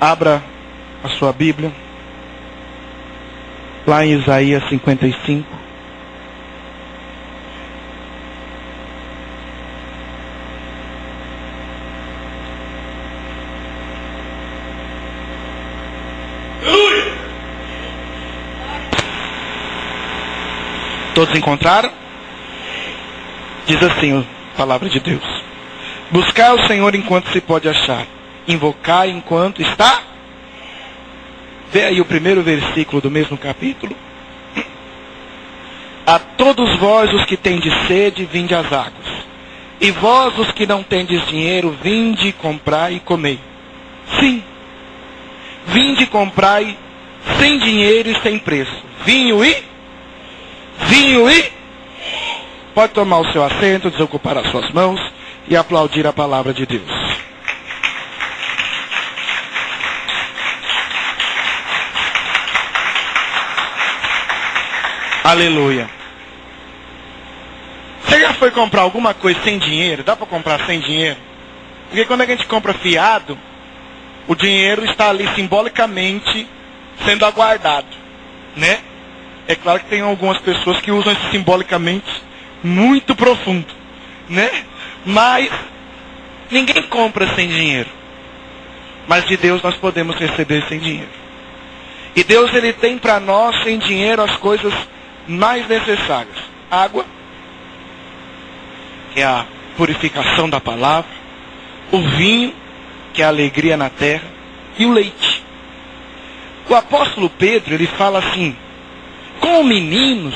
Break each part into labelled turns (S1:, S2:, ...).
S1: Abra a sua Bíblia, lá em Isaías 55.
S2: Aleluia!
S1: Todos encontraram? Diz assim a palavra de Deus: buscar o Senhor enquanto se pode achar, invocar enquanto está. Vê aí o primeiro versículo do mesmo capítulo. A todos vós os que tendes sede, vinde às águas. E vós os que não tendes dinheiro, vinde comprai e comei. Sim, vinde comprai sem dinheiro e sem preço. Vinho e? Pode tomar o seu assento, desocupar as suas mãos e aplaudir a palavra de Deus. Aleluia. Você já foi comprar alguma coisa sem dinheiro? Dá para comprar sem dinheiro? Porque quando a gente compra fiado, o dinheiro está ali simbolicamente sendo aguardado, né? É claro que tem algumas pessoas que usam esse simbolicamente muito profundo, né? Mas ninguém compra sem dinheiro. Mas de Deus nós podemos receber sem dinheiro. E Deus, Ele tem para nós sem dinheiro as coisas mais necessárias: água, que é a purificação da palavra; o vinho, que é a alegria na terra; e o leite. O apóstolo Pedro, ele fala assim: como meninos,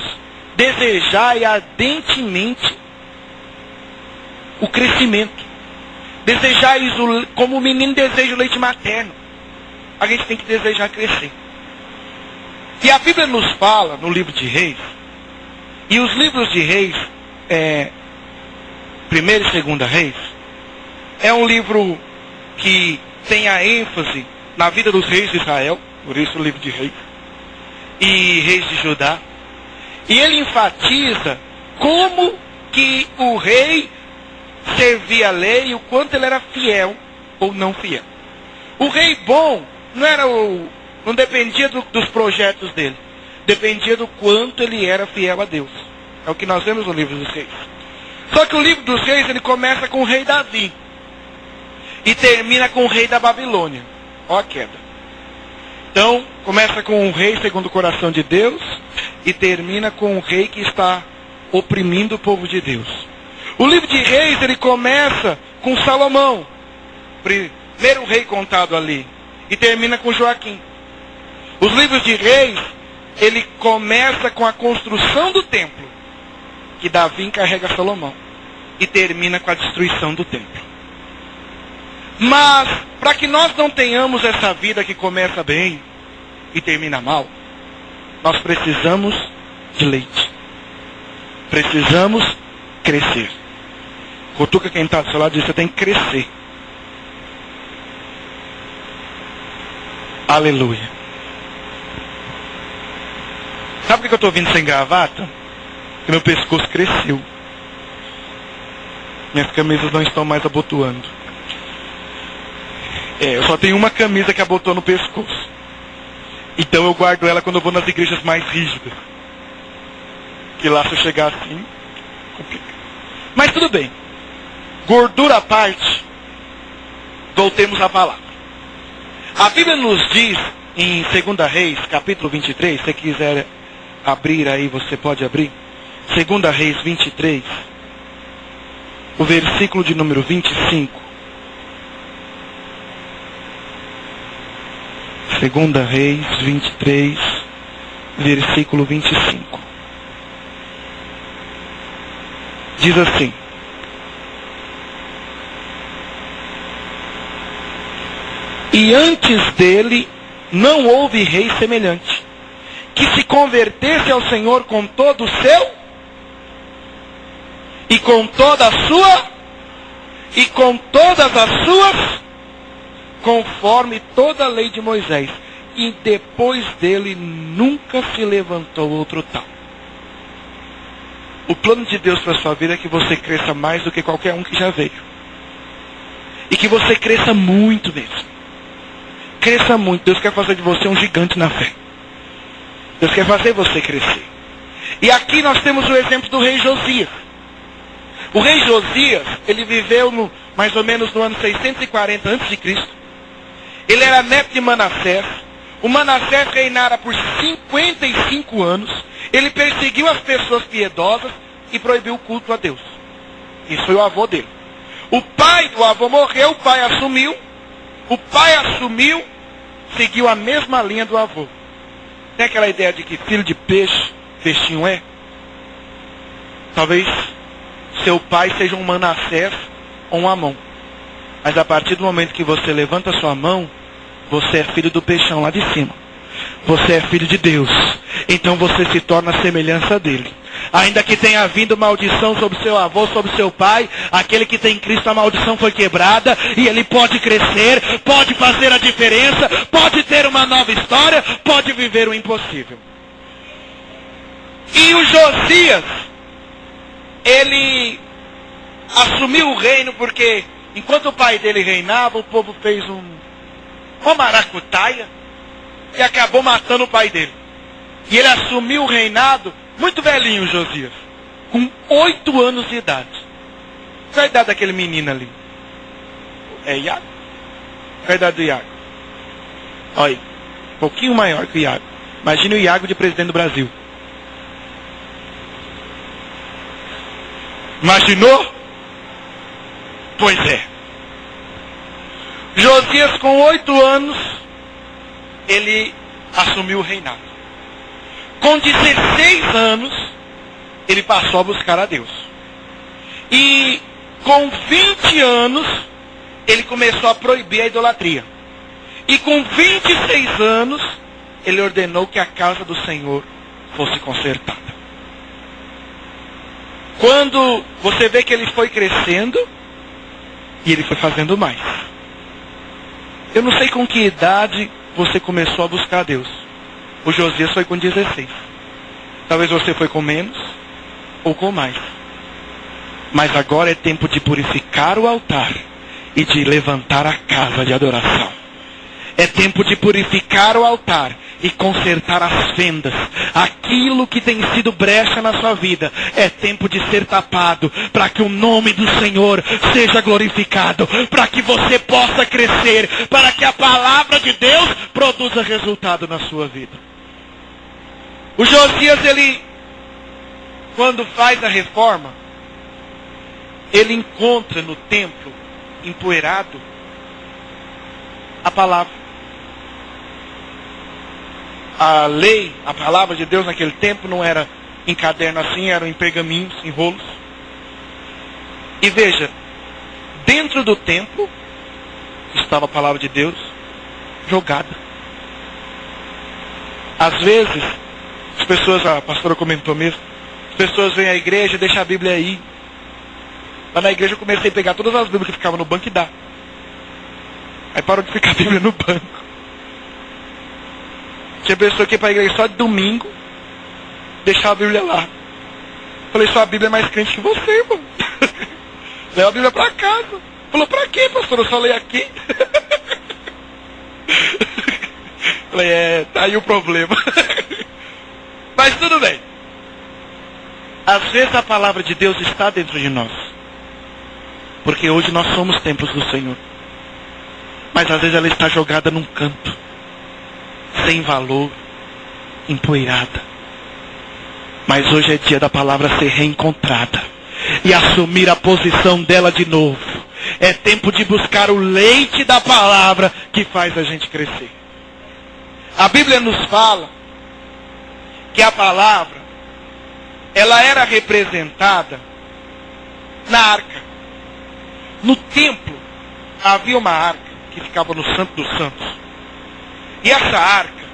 S1: desejai ardentemente o crescimento. Desejais como o menino deseja o leite materno. A gente tem que desejar crescer. E a Bíblia nos fala no livro de Reis, e os livros de Reis, 1º e 2º Reis, é um livro que tem a ênfase na vida dos reis de Israel, por isso o livro de Reis, e reis de Judá. E ele enfatiza como que o rei servia a lei e o quanto ele era fiel ou não fiel. O rei bom não dependia dos projetos dele, dependia do quanto ele era fiel a Deus. É o que nós vemos no livro dos reis. Só que o livro dos reis, ele começa com o rei Davi e termina com o rei da Babilônia. Ó a queda. Então, começa com um rei segundo o coração de Deus e termina com um rei que está oprimindo o povo de Deus. O livro de Reis, ele começa com Salomão, primeiro rei contado ali, e termina com Joaquim. Os livros de Reis, ele começa com a construção do templo, que Davi encarrega Salomão, e termina com a destruição do templo. Mas, para que nós não tenhamos essa vida que começa bem e termina mal, nós precisamos de leite. Precisamos crescer. Cutuca quem está do seu lado e diz: você tem que crescer. Aleluia. Sabe por que eu estou vindo sem gravata? Porque meu pescoço cresceu. Minhas camisas não estão mais abotoando. Eu só tenho uma camisa que abotou no pescoço. Então eu guardo ela quando eu vou nas igrejas mais rígidas. Que lá, se eu chegar assim, complica. Mas tudo bem. Gordura à parte, voltemos à palavra. A Bíblia nos diz em 2 Reis, capítulo 23, se você quiser abrir aí, você pode abrir. 2 Reis 23, o versículo de número 25. 2 Reis 23, versículo 25. Diz assim: e antes dele não houve rei semelhante, que se convertesse ao Senhor com todo o seu, e com toda a sua, e com todas as suas, conforme toda a lei de Moisés. E depois dele nunca se levantou outro tal. O plano de Deus para a sua vida é que você cresça mais do que qualquer um que já veio. E que você cresça muito mesmo. cresça muito. Deus quer fazer de você um gigante na fé. Deus quer fazer você crescer. E aqui nós temos o exemplo do rei Josias. O rei Josias, ele viveu mais ou menos no ano 640 a.C. Ele era neto de Manassés. O Manassés reinara por 55 anos. Ele perseguiu as pessoas piedosas e proibiu o culto a Deus. Isso foi o avô dele. O pai do avô morreu, o pai assumiu. O pai assumiu, seguiu a mesma linha do avô. Tem aquela ideia de que filho de peixe, peixinho é? Talvez seu pai seja um Manassés ou um Amon. Mas a partir do momento que você levanta sua mão, você é filho do peixão lá de cima. Você é filho de Deus. Então você se torna a semelhança dele. Ainda que tenha vindo maldição sobre seu avô, sobre seu pai, aquele que tem Cristo, a maldição foi quebrada. E ele pode crescer, pode fazer a diferença, pode ter uma nova história, pode viver o impossível. E o Josias, ele assumiu o reino porque enquanto o pai dele reinava, o povo fez uma maracutaia e acabou matando o pai dele. E ele assumiu o reinado muito velhinho, Josias, com 8 anos de idade. Qual é a idade daquele menino ali? É Iago? Qual é a idade do Iago? Olha, um pouquinho maior que o Iago. Imagina o Iago de presidente do Brasil. Imaginou? Pois é. Josias, com 8 anos, ele assumiu o reinado. Com 16 anos, ele passou a buscar a Deus. E com 20 anos, ele começou a proibir a idolatria. E com 26 anos, ele ordenou que a casa do Senhor fosse consertada. Quando você vê que ele foi crescendo, e ele foi fazendo mais. Eu não sei com que idade você começou a buscar a Deus. O Josias foi com 16. Talvez você foi com menos ou com mais. Mas agora é tempo de purificar o altar e de levantar a casa de adoração. É tempo de purificar o altar e consertar as fendas. Aquilo que tem sido brecha na sua vida é tempo de ser tapado, para que o nome do Senhor seja glorificado, para que você possa crescer, para que a palavra de Deus produza resultado na sua vida. O Josias, ele, quando faz a reforma, ele encontra no templo empoeirado a palavra. A lei, a palavra de Deus naquele tempo não era em caderno assim, eram em pergaminhos, em rolos. E veja, dentro do templo estava a palavra de Deus jogada. Às vezes, as pessoas, a pastora comentou mesmo, as pessoas vêm à igreja e deixam a Bíblia aí. Lá na igreja eu comecei a pegar todas as Bíblias que ficavam no banco e dar. Aí parou de ficar a Bíblia no banco. Tinha pessoa que ia para a igreja só de domingo, deixava a Bíblia lá. Falei, sua Bíblia é mais crente que você, irmão. Leva a Bíblia para casa. Falou, para quê, pastor? Eu só leio aqui. Falei, tá aí o problema. Mas tudo bem. Às vezes a palavra de Deus está dentro de nós. Porque hoje nós somos templos do Senhor. Mas às vezes ela está jogada num canto. Sem valor. Empoeirada. Mas hoje é dia da palavra ser reencontrada. E assumir a posição dela de novo. É tempo de buscar o leite da palavra que faz a gente crescer. A Bíblia nos fala que a palavra, ela era representada na arca. No templo havia uma arca que ficava no Santo dos Santos. E essa arca,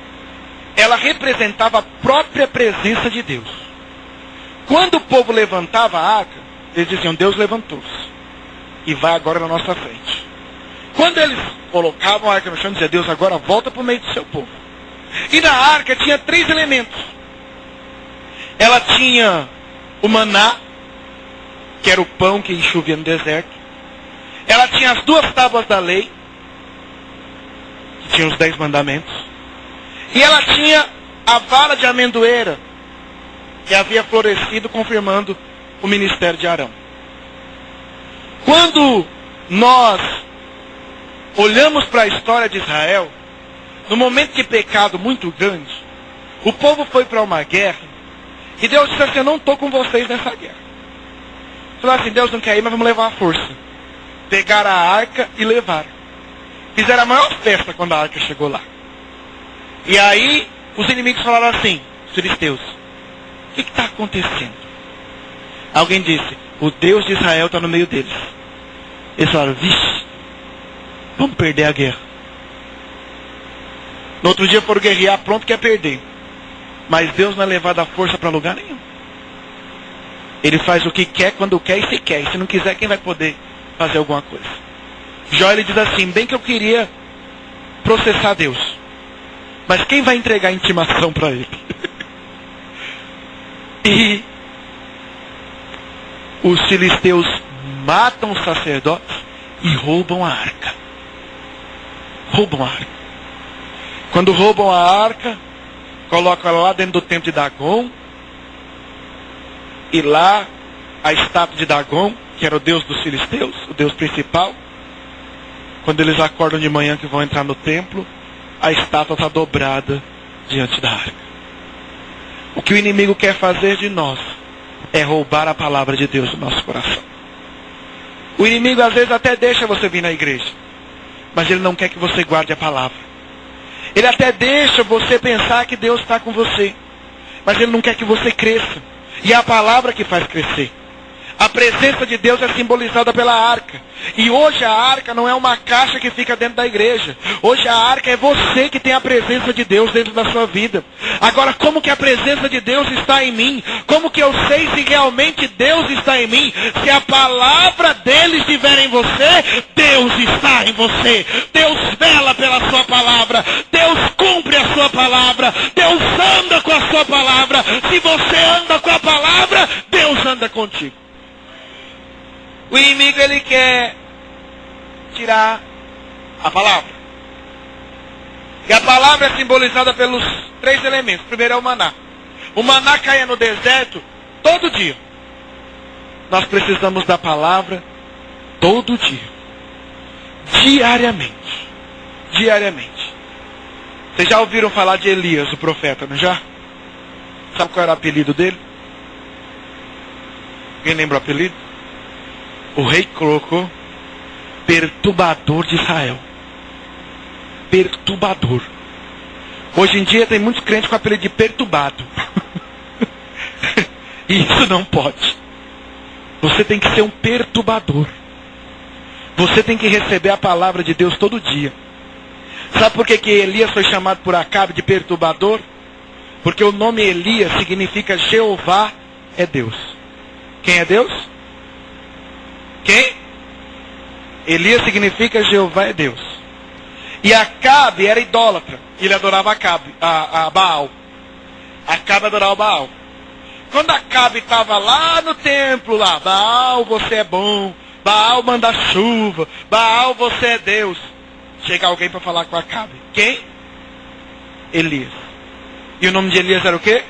S1: ela representava a própria presença de Deus. Quando o povo levantava a arca, eles diziam, Deus levantou-se e vai agora na nossa frente. Quando eles colocavam a arca no chão, dizia, Deus agora volta para o meio do seu povo. E na arca tinha 3 elementos. Ela tinha o maná, que era o pão que chovia no deserto. Ela tinha as 2 tábuas da lei, que tinha os 10 mandamentos. E ela tinha a vara de amendoeira, que havia florescido, confirmando o ministério de Arão. Quando nós olhamos para a história de Israel, no momento de pecado muito grande, o povo foi para uma guerra, e Deus disse assim: eu não estou com vocês nessa guerra. Falaram assim: Deus não quer ir, mas vamos levar a força. Pegaram a arca e levaram. Fizeram a maior festa quando a arca chegou lá. E aí, os inimigos falaram assim, os filisteus: o que está acontecendo? Alguém disse: o Deus de Israel está no meio deles. Eles falaram: vixe, vamos perder a guerra. No outro dia foram guerrear, pronto, quer perder. Mas Deus não é levado à força para lugar nenhum. Ele faz o que quer, quando quer e se quer. E se não quiser, quem vai poder fazer alguma coisa? Jó, ele diz assim: bem que eu queria processar Deus, mas quem vai entregar a intimação para ele? E os filisteus matam os sacerdotes e roubam a arca. Roubam a arca. Quando roubam a arca, colocam ela lá dentro do templo de Dagon. E lá, a estátua de Dagon, que era o deus dos filisteus, o deus principal, quando eles acordam de manhã que vão entrar no templo, a estátua está dobrada diante da arca. O que o inimigo quer fazer de nós é roubar a palavra de Deus do nosso coração. O inimigo às vezes até deixa você vir na igreja, mas ele não quer que você guarde a palavra. Ele até deixa você pensar que Deus está com você, mas ele não quer que você cresça. E é a palavra que faz crescer. A presença de Deus é simbolizada pela arca. E hoje a arca não é uma caixa que fica dentro da igreja. Hoje a arca é você que tem a presença de Deus dentro da sua vida. Agora, como que a presença de Deus está em mim? Como que eu sei se realmente Deus está em mim? Se a palavra dele estiver em você, Deus está em você. Deus vela pela sua palavra. Deus cumpre a sua palavra. Deus anda com a sua palavra. Se você anda com a palavra, Deus anda contigo. O inimigo, ele quer tirar a palavra. E a palavra é simbolizada pelos 3 elementos. Primeiro é o maná. O maná caia no deserto todo dia. Nós precisamos da palavra todo dia. Diariamente. Diariamente. Vocês já ouviram falar de Elias, o profeta, não já? Sabe qual era o apelido dele? Alguém lembra o apelido? O rei colocou perturbador de Israel. Perturbador. Hoje em dia tem muitos crentes com o apelido de perturbado. E isso não pode. Você tem que ser um perturbador. Você tem que receber a palavra de Deus todo dia. Sabe por que Elias foi chamado por Acabe de perturbador? Porque o nome Elias significa Jeová é Deus. Quem é Deus? Quem? Elias significa Jeová é Deus. E Acabe era idólatra. Ele adorava a Baal. Acabe adorava Baal. Quando Acabe estava lá no templo, lá, Baal, você é bom. Baal manda chuva. Baal, você é Deus. Chega alguém para falar com Acabe. Quem? Elias. E o nome de Elias era o quê?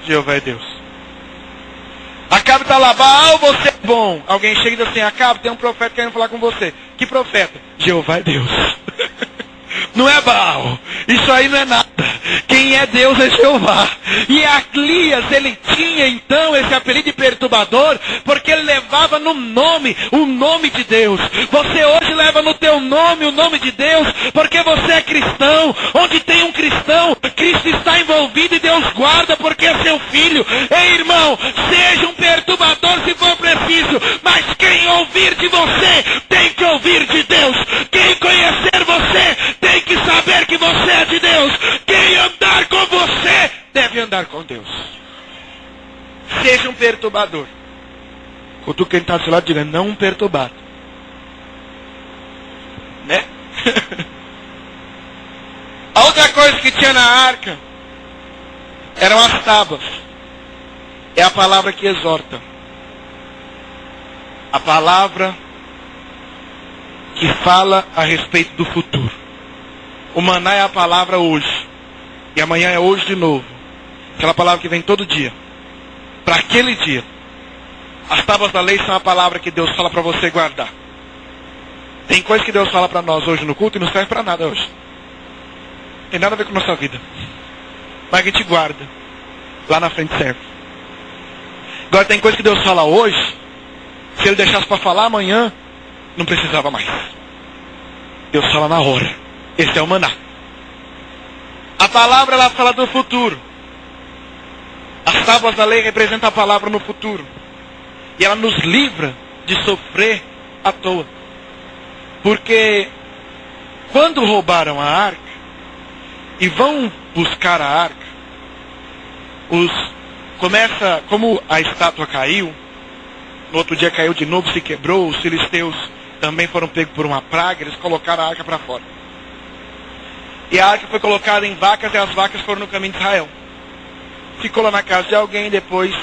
S1: Jeová é Deus. Acabe está lá, Baal, você é bom. Alguém chega e diz assim: Acabe, tem um profeta querendo falar com você. Que profeta? Jeová é Deus. Não é Baal. Isso aí não é nada. Quem é Deus é Jeová. E Elias, ele tinha então esse apelido de perturbador, porque ele levava no nome, o nome de Deus. Você hoje leva no teu nome o nome de Deus, porque você é cristão. Onde tem um cristão, Cristo está envolvido e Deus guarda, porque é seu filho. Ei, irmão, seja um perturbador se for preciso, mas quem ouvir de você, tem que ouvir de Deus. Quem conhecer você, tem que saber que você é de Deus. Quem andar com você, deve andar com Deus. Seja um perturbador. Cutuca quem está do seu lado, diga: não um perturbado. Né? A outra coisa que tinha na arca eram as tábuas. É a palavra que exorta. A palavra que fala a respeito do futuro. O maná é a palavra hoje. E amanhã é hoje de novo. Aquela palavra que vem todo dia. Para aquele dia. As tábuas da lei são a palavra que Deus fala para você guardar. Tem coisa que Deus fala para nós hoje no culto e não serve para nada hoje. Tem nada a ver com a nossa vida. Mas a gente guarda. Lá na frente serve. Agora tem coisa que Deus fala hoje. Se Ele deixasse para falar amanhã, não precisava mais. Deus fala na hora. Esse é o maná. A palavra, ela fala do futuro. As tábuas da lei representam a palavra no futuro. E ela nos livra de sofrer à toa. Porque quando roubaram a arca e vão buscar a arca, como a estátua caiu, no outro dia caiu de novo, se quebrou, os filisteus também foram pegos por uma praga, eles colocaram a arca para fora. E a arca foi colocada em vacas e as vacas foram no caminho de Israel. Ficou lá na casa de alguém, depois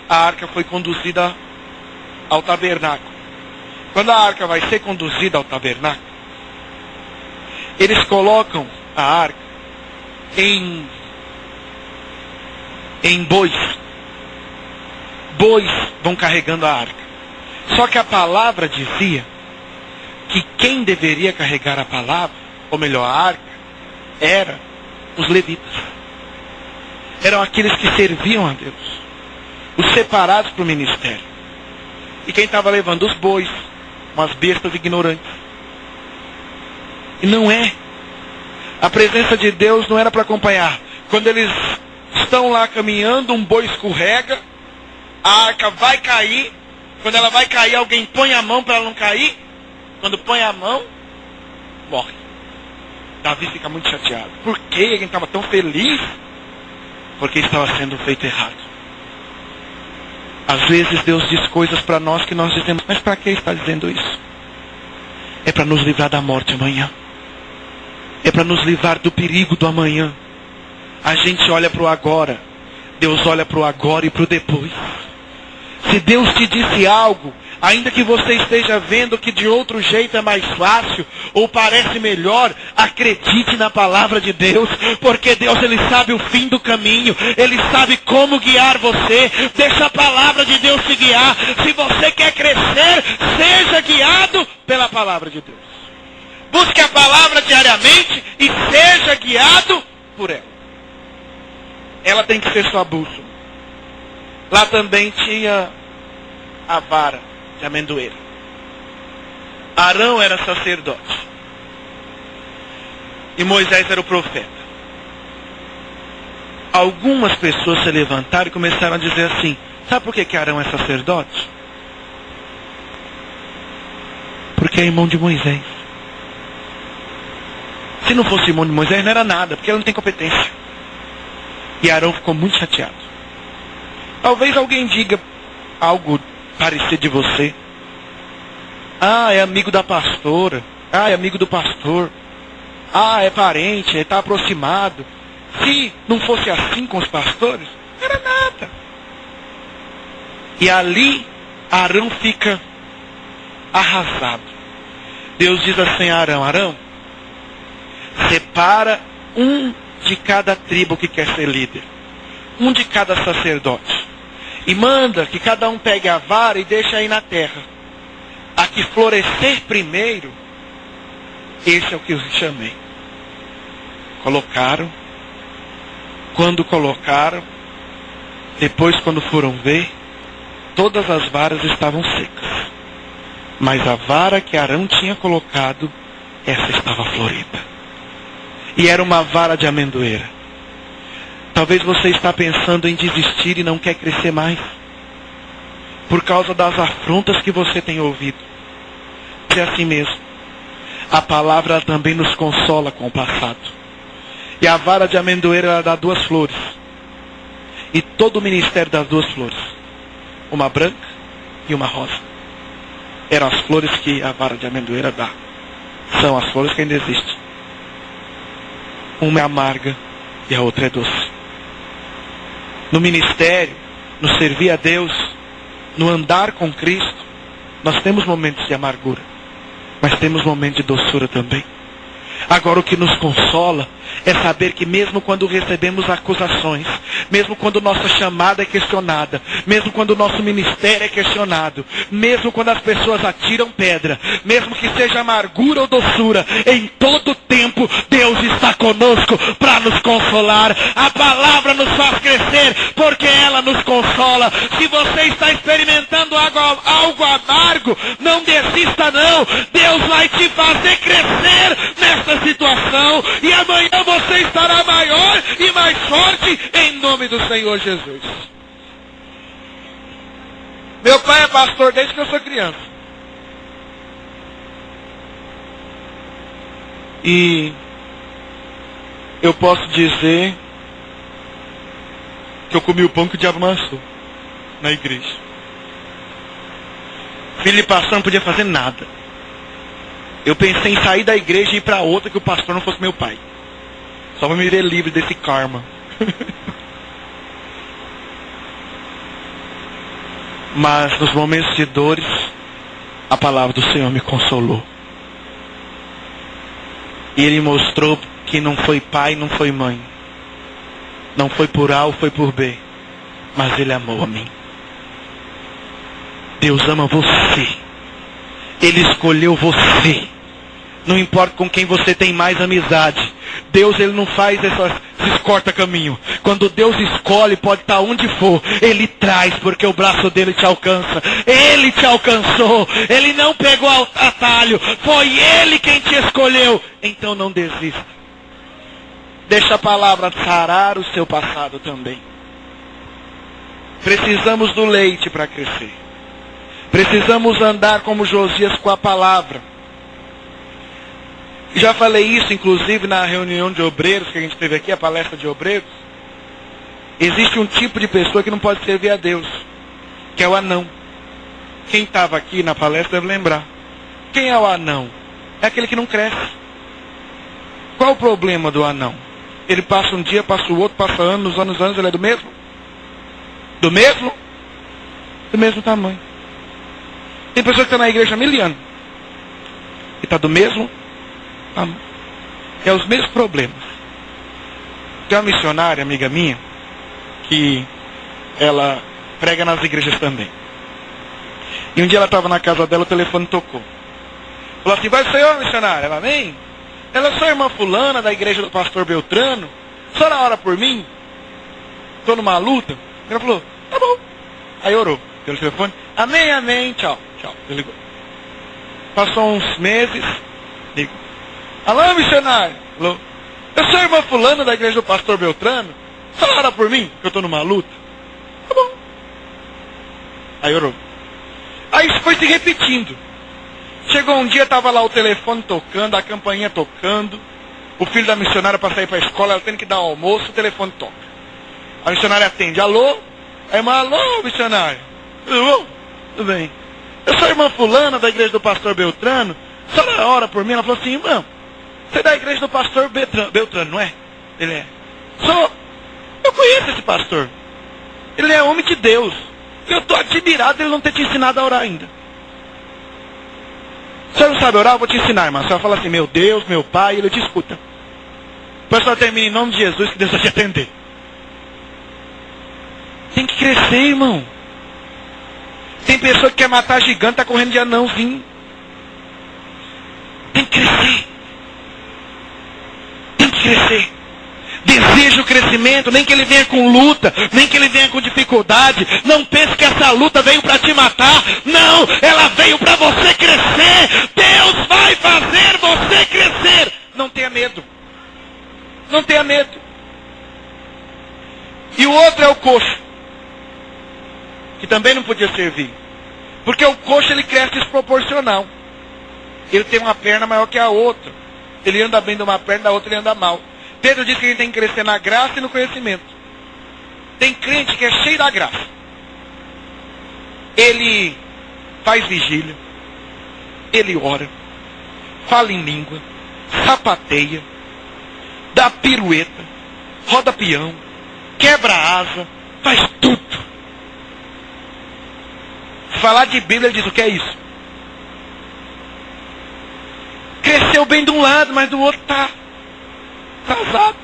S1: a arca foi conduzida ao tabernáculo. Quando a arca vai ser conduzida ao tabernáculo, eles colocam a arca em bois. Bois vão carregando a arca. Só que a palavra dizia que quem deveria carregar a palavra, ou melhor, a arca, eram os levitas. Eram aqueles que serviam a Deus. Os separados para o ministério. E quem estava levando os bois, umas bestas ignorantes. E não é. A presença de Deus não era para acompanhar. Quando eles estão lá caminhando, um boi escorrega, a arca vai cair. Quando ela vai cair, alguém põe a mão para ela não cair. Quando põe a mão, morre. Davi fica muito chateado. Por que ele estava tão feliz? Porque estava sendo feito errado. Às vezes Deus diz coisas para nós que nós dizemos, mas para que está dizendo isso? É para nos livrar da morte amanhã. É para nos livrar do perigo do amanhã. A gente olha para o agora. Deus olha para o agora e para o depois. Se Deus te disse algo, ainda que você esteja vendo que de outro jeito é mais fácil, ou parece melhor, acredite na palavra de Deus, porque Deus, Ele sabe o fim do caminho, Ele sabe como guiar você. Deixa a palavra de Deus te guiar. Se você quer crescer, seja guiado pela palavra de Deus. Busque a palavra diariamente e seja guiado por ela. Ela tem que ser sua bússola. Lá também tinha a vara de amendoeira. Arão era sacerdote. E Moisés era o profeta. Algumas pessoas se levantaram e começaram a dizer assim, sabe por que Arão é sacerdote? Porque é irmão de Moisés. Se não fosse irmão de Moisés, não era nada, porque ele não tem competência. E Arão ficou muito chateado. Talvez alguém diga algo parecido de você. Ah, é amigo da pastora. Ah, é amigo do pastor. Ah, é parente, está aproximado. Se não fosse assim com os pastores, não era nada. E ali, Arão fica arrasado. Deus diz assim a Arão, Arão, separa um de cada tribo que quer ser líder. Um de cada sacerdote. E manda que cada um pegue a vara e deixe aí na terra. A que florescer primeiro, esse é o que eu chamei. Colocaram. Quando colocaram, depois quando foram ver, todas as varas estavam secas. Mas a vara que Arão tinha colocado, essa estava florida. E era uma vara de amendoeira. Talvez você está pensando em desistir e não quer crescer mais. Por causa das afrontas que você tem ouvido. É assim mesmo. A palavra também nos consola com o passado. E a vara de amendoeira ela dá duas flores. E todo o ministério das duas flores. Uma branca e uma rosa. Eram as flores que a vara de amendoeira dá. São as flores que ainda existem. Uma é amarga e a outra é doce. No ministério, no servir a Deus, no andar com Cristo, nós temos momentos de amargura. mas temos momentos de doçura também. Agora o que nos consola é saber que mesmo quando recebemos acusações, mesmo quando nossa chamada é questionada, mesmo quando o nosso ministério é questionado, mesmo quando as pessoas atiram pedra, mesmo que seja amargura ou doçura, em todo tempo Deus está conosco para nos consolar. A palavra nos faz crescer porque ela nos consola. Se você está experimentando algo amargo, não desista não. Deus vai te fazer crescer nessa situação e amanhã você estará maior e mais forte em nome do Senhor Jesus. Meu pai é pastor desde que eu sou criança. E eu posso dizer que eu comi o pão que o diabo amassou na igreja. Filho de pastor não podia fazer nada. Eu pensei em sair da igreja e ir para outra que o pastor não fosse meu pai. Só para me ver livre desse karma. Mas nos momentos de dores, a palavra do Senhor me consolou. E Ele mostrou que não foi pai, não foi mãe. Não foi por A ou foi por B. Mas Ele amou a mim. Deus ama você. Ele escolheu você. Não importa com quem você tem mais amizade. Deus, Ele não faz esses corta-caminho. Quando Deus escolhe, pode estar onde for, Ele traz, porque o braço dele te alcança. Ele te alcançou. Ele não pegou atalho. Foi Ele quem te escolheu. Então não desista. Deixa a palavra sarar o seu passado também. Precisamos do leite para crescer. Precisamos andar como Josias com a palavra. Já falei isso, inclusive, na reunião de obreiros que a gente teve aqui, a palestra de obreiros. Existe um tipo de pessoa que não pode servir a Deus, que é o anão. Quem estava aqui na palestra deve lembrar. Quem é o anão? É aquele que não cresce. Qual o problema do anão? Ele passa um dia, passa o outro, passa anos, ele é do mesmo? Do mesmo? Do mesmo tamanho. Tem pessoa que está na igreja há 1000 anos e está do mesmo. É os mesmos problemas. Tem uma missionária, amiga minha, que ela prega nas igrejas também. E um dia ela estava na casa dela, o telefone tocou. Falou assim: vai ser eu, missionária? Ela vem. Ela: sou irmã fulana da igreja do pastor Beltrano. A senhora ora por mim? Estou numa luta. Ela falou: tá bom. Aí orou pelo telefone. Amém, amém, tchau, tchau. Desligou. Passou uns meses. Digo: alô, missionário? Alô? Eu sou a irmã fulana da igreja do pastor Beltrano. Só ora por mim, que eu estou numa luta. Tá bom. Aí orou. Aí isso foi se repetindo. Chegou um dia, estava lá o telefone tocando, a campainha tocando. O filho da missionária para sair para a escola, ela tendo que dar almoço, o telefone toca. A missionária atende: alô? A irmã: alô, missionário? Tudo bom? Tudo bem. Eu sou a irmã fulana da igreja do pastor Beltrano. Só na hora por mim. Ela falou assim: irmão, você é da igreja do pastor Beltrano, não é? Ele é. Sou. Eu conheço esse pastor. Ele é homem de Deus. Eu estou admirado de ele não ter te ensinado a orar ainda. Você não sabe orar? Eu vou te ensinar, irmã. Você vai falar assim: meu Deus, meu Pai, ele te escuta. Depois só termina em nome de Jesus, que Deus vai te atender. Tem que crescer, irmão. Tem pessoa que quer matar gigante, está correndo de anãozinho. Tem que crescer. Tem que crescer. Deseja o crescimento, nem que ele venha com luta, nem que ele venha com dificuldade. Não pense que essa luta veio para te matar. Não, ela veio para você crescer. Deus vai fazer você crescer. Não tenha medo. Não tenha medo. E o outro é o coxo, que também não podia servir. Porque o coxo, ele cresce desproporcional. Ele tem uma perna maior que a outra. Ele anda bem de uma perna, da outra ele anda mal. Pedro diz que a gente tem que crescer na graça e no conhecimento. Tem crente que é cheio da graça. Ele faz vigília. Ele ora. Fala em língua. Sapateia. Dá pirueta. Roda peão. Quebra asa. Faz tudo. Falar de Bíblia, ele diz: o que é isso? cresceu bem de um lado, mas do outro está atrasado.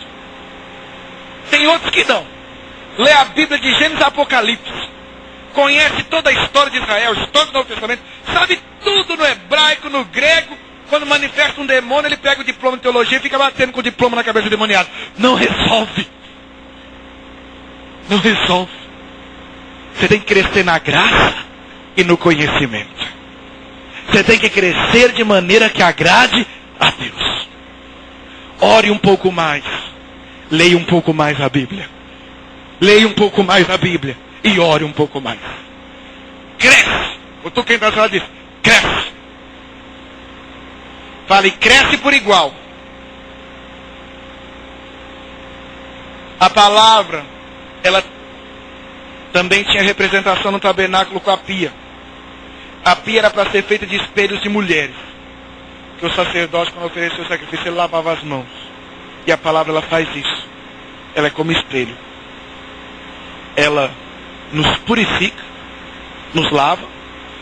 S1: Tem outros que não. Lê a Bíblia de Gênesis a Apocalipse. Conhece toda a história de Israel, história do Novo Testamento. Sabe tudo no hebraico, no grego. Quando manifesta um demônio, ele pega o diploma de teologia e fica batendo com o diploma na cabeça do demoniado. Não resolve. Não resolve. Você tem que crescer na graça e no conhecimento. Você tem que crescer de maneira que agrade a Deus. Ore um pouco mais. Leia um pouco mais a Bíblia. Leia um pouco mais a Bíblia. E ore um pouco mais. Cresce. Eu estou quem está disso. Cresce. Fale, cresce por igual. A palavra, ela também tinha representação no tabernáculo com a pia. A pia era para ser feita de espelhos de mulheres. Que o sacerdote, quando oferecia o sacrifício, ele lavava as mãos. E a palavra, ela faz isso. Ela é como espelho. Ela nos purifica, nos lava,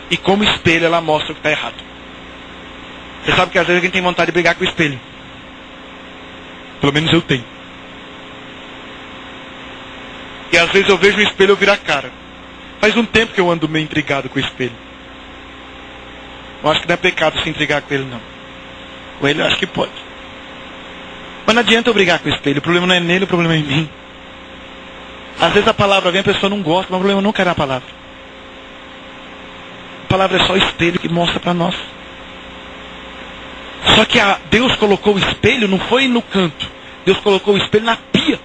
S1: e como espelho ela mostra o que está errado. Você sabe que às vezes alguém tem vontade de brigar com o espelho. Pelo menos eu tenho. E às vezes eu vejo o espelho e eu viro a cara. Faz um tempo que eu ando meio intrigado com o espelho. Eu acho que não é pecado se intrigar com ele, não. Com ele eu acho que pode. Mas não adianta eu brigar com o espelho. O problema não é nele, o problema é em mim. Às vezes a palavra vem, a pessoa não gosta, mas o problema nunca era a palavra. A palavra é só o espelho que mostra para nós. Só que Deus colocou o espelho, não foi no canto. Deus colocou o espelho na pia.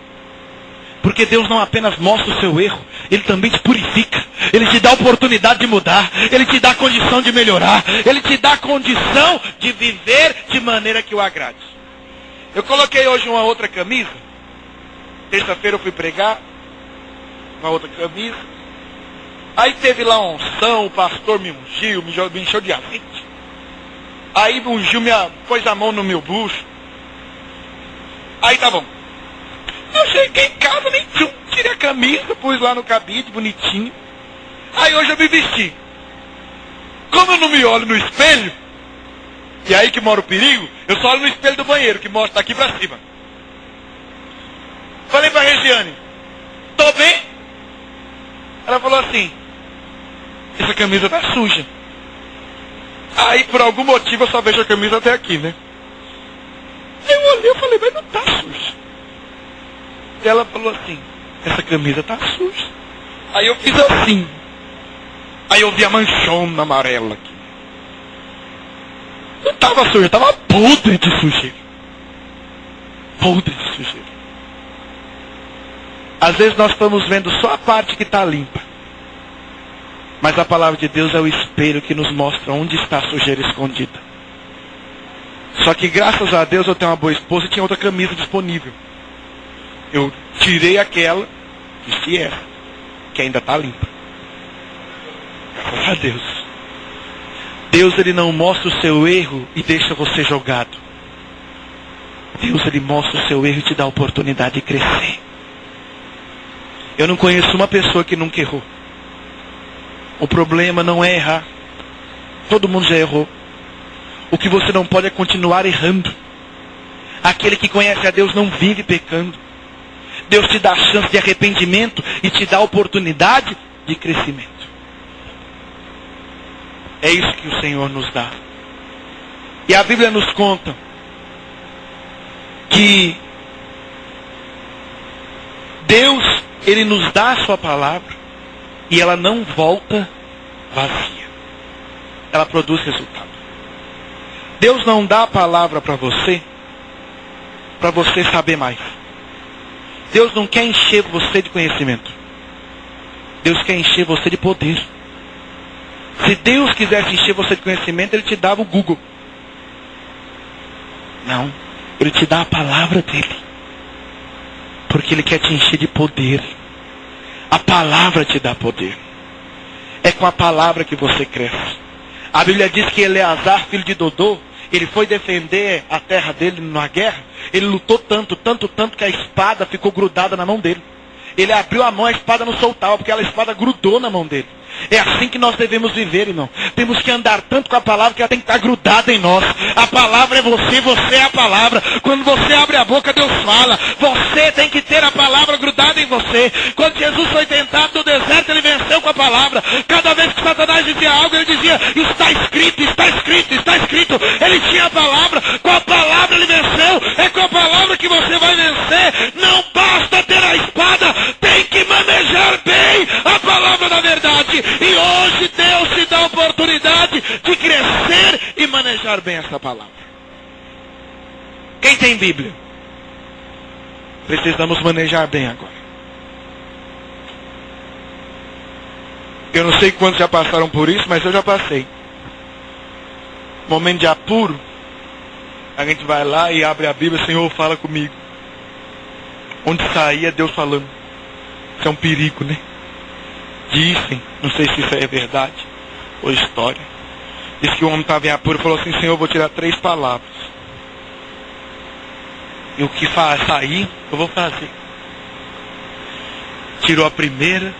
S1: Porque Deus não apenas mostra o seu erro, Ele também te purifica. Ele te dá a oportunidade de mudar. Ele te dá a condição de melhorar. Ele te dá a condição de viver de maneira que o agrade. Eu coloquei hoje uma outra camisa. Terça-feira eu fui pregar. Uma outra camisa. Aí teve lá uma unção, o pastor me ungiu, me encheu de azeite. Aí me ungiu, pôs a mão no meu bucho. Aí tá bom. Eu cheguei em casa, nem tirei a camisa, pus lá no cabide, bonitinho. Aí hoje eu me vesti. Como eu não me olho no espelho, e aí que mora o perigo, eu só olho no espelho do banheiro, que mostra daqui pra cima. Falei pra Regiane, tô bem? Ela falou assim, essa camisa tá suja. Aí por algum motivo eu só vejo a camisa até aqui, né? Aí eu olhei e falei, mas não tá suja. E ela falou assim, essa camisa tá suja. Aí eu fiz assim. Aí eu vi a manchona amarela aqui. Não tava suja, tava podre de sujeira. Podre de sujeira. Às vezes nós estamos vendo só a parte que está limpa. Mas a palavra de Deus é o espelho que nos mostra onde está a sujeira escondida. Só que graças a Deus eu tenho uma boa esposa e tinha outra camisa disponível. Eu tirei aquela, vesti essa, que ainda está limpa. Graças a Deus. Deus, Ele não mostra o seu erro e deixa você jogado. Deus, Ele mostra o seu erro e te dá a oportunidade de crescer. Eu não conheço uma pessoa que nunca errou. O problema não é errar. Todo mundo já errou. O que você não pode é continuar errando. Aquele que conhece a Deus não vive pecando. Deus te dá a chance de arrependimento e te dá a oportunidade de crescimento. É isso que o Senhor nos dá. E a Bíblia nos conta que Deus, Ele nos dá a sua palavra e ela não volta vazia. Ela produz resultado. Deus não dá a palavra para você saber mais. Deus não quer encher você de conhecimento. Deus quer encher você de poder. Se Deus quisesse encher você de conhecimento, Ele te dava o Google. Não. Ele te dá a palavra dEle. Porque Ele quer te encher de poder. A palavra te dá poder. É com a palavra que você cresce. A Bíblia diz que Eleazar, filho de Dodô, ele foi defender a terra dele numa guerra. Ele lutou tanto que a espada ficou grudada na mão dele. Ele abriu a mão, a espada não soltava, porque a espada grudou na mão dele. É assim que nós devemos viver, irmão. Temos que andar tanto com a palavra que ela tem que estar grudada em nós. A palavra é você, você é a palavra. Quando você abre a boca, Deus fala. Você tem que ter a palavra grudada em você. Quando Jesus foi tentado no deserto, ele venceu com a palavra. Cada vez que Satanás dizia algo, ele dizia, está escrito, está escrito, está escrito. Ele tinha a palavra, com a palavra ele venceu. É com a palavra que você vai vencer. Não basta ter a espada, tem que manejar bem a palavra da verdade. E hoje Deus te dá a oportunidade de crescer e manejar bem essa palavra. Quem tem Bíblia? Precisamos manejar bem agora. Eu não sei quantos já passaram por isso, mas eu já passei. Momento de apuro, a gente vai lá e abre a Bíblia, Senhor, fala comigo. Onde sair é Deus falando. Isso é um perigo, né? Dizem, não sei se isso é verdade ou história. Diz que o homem estava em apuro e falou assim, Senhor, eu vou tirar 3 palavras. E o que faz sair, eu vou fazer. Tirou a primeira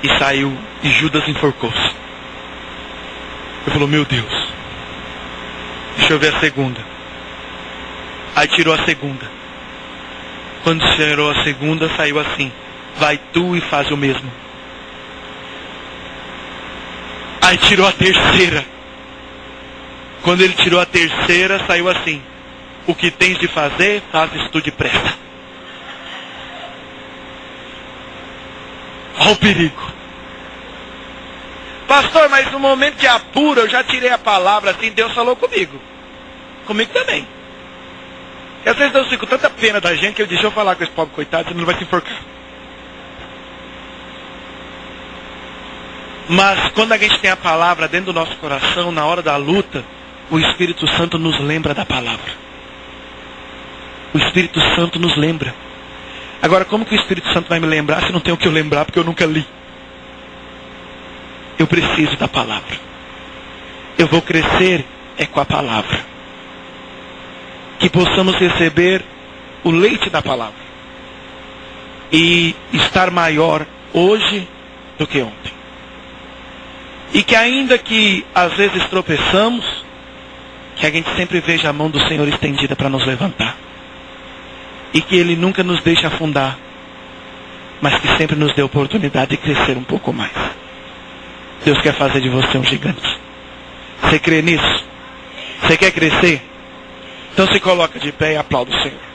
S1: e saiu, e Judas enforcou-se. Ele falou, meu Deus, deixa eu ver a segunda. Aí tirou a segunda. Quando tirou a segunda, saiu assim, vai tu e faz o mesmo. Aí tirou a terceira. Quando ele tirou a terceira, saiu assim, o que tens de fazer, fazes tu depressa. Olha o perigo. Pastor, mas no momento de apuro eu já tirei a palavra assim, Deus falou comigo. Comigo também. E às vezes eu fico com tanta pena da gente que eu disse, eu falar com esse pobre coitado, senão ele vai se enforcar. Mas quando a gente tem a palavra dentro do nosso coração, na hora da luta, o Espírito Santo nos lembra da palavra. O Espírito Santo nos lembra. Agora, como que o Espírito Santo vai me lembrar se não tem o que eu lembrar porque eu nunca li? Eu preciso da palavra. Eu vou crescer é com a palavra. Que possamos receber o leite da palavra. E estar maior hoje do que ontem. E que ainda que às vezes tropeçamos, que a gente sempre veja a mão do Senhor estendida para nos levantar. E que Ele nunca nos deixe afundar, mas que sempre nos dê a oportunidade de crescer um pouco mais. Deus quer fazer de você um gigante. Você crê nisso? Você quer crescer? Então se coloca de pé e aplauda o Senhor.